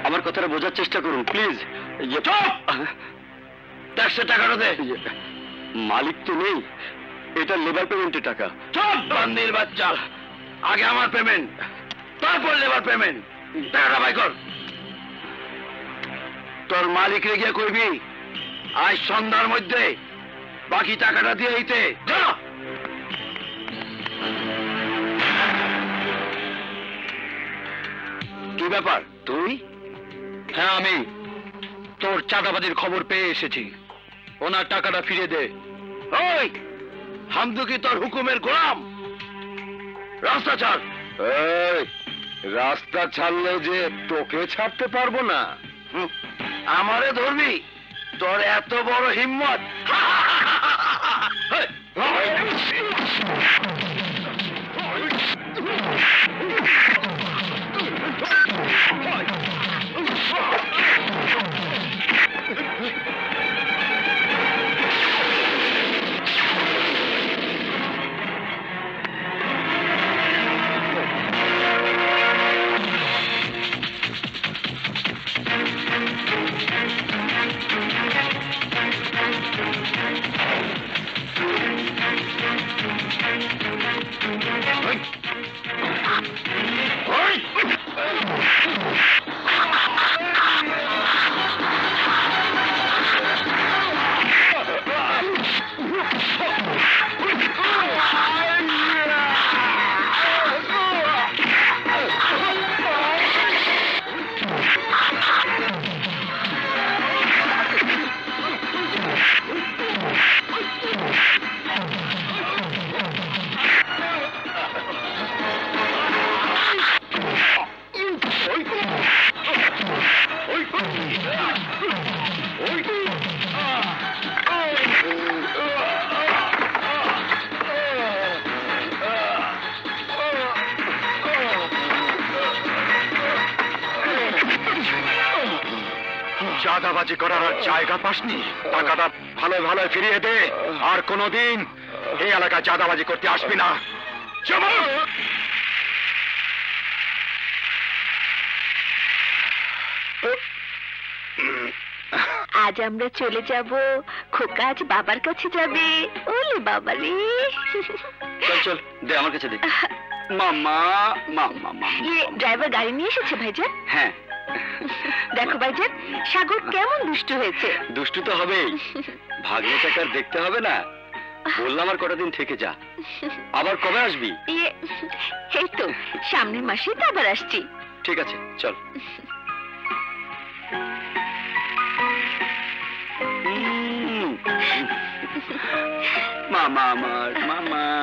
আমার কথাটা বোঝার চেষ্টা করুন প্লিজ। চুপ! ট্যাক্সের টাকাটা দে। মালিক তো নেই, এটা লেবার পেমেন্টের টাকা। চুপ বান্দির বাচ্চা, আগে আমার পেমেন্ট, তারপর লেবার পেমেন্ট। টাকাটা বাই কর। তোর মালিক রেগে কইবি আজ সন্ধ্যার মধ্যে বাকি টাকাটা দিয়ে দিতে। যা। কি ব্যাপার তুই? হ্যাঁ আমি তোর চাঁদাবাজির খবর পেয়ে এসেছি, ওনার টাকাটা ফিরে দে। ওই হামদু কি তোর হুকুমের গোলাম? রাস্তা ছাড়। এই, রাস্তা ছাড়লে যে তোকে ছাড়তে পারবো না। হুম, আমারে ধরবি? তোর এত বড় হিম্মত? চাঁদাবাজি করার আর জায়গা পাসনি, টাকাটা ভালো ভালো ফিরিয়ে দে, আর কোনোদিন এই এলাকায় চাঁদাবাজি করতে আসবি না। আজ আমরা চলে যাব, খোকা আজ বাবার কাছে যাবে। ওলে বাবা রে। চল চল, দে আমার কাছে দে। মামা মামা মামা। ড্রাইভার গাড়ি নিয়ে এসেছে ভাইজান? হ্যাঁ। দেখো ভাইজান, সাগর কেমন দুষ্টু হয়েছে। দুষ্টু তো হবেই, ভাগ্নে টাকার দেখতে হবে না। বললাম আর কটা দিন থেকে যা, আবার কবে আসবি? এই তো সামনের মাসে তো আবার আসছি। ঠিক আছে চল। মামা আমার মামা।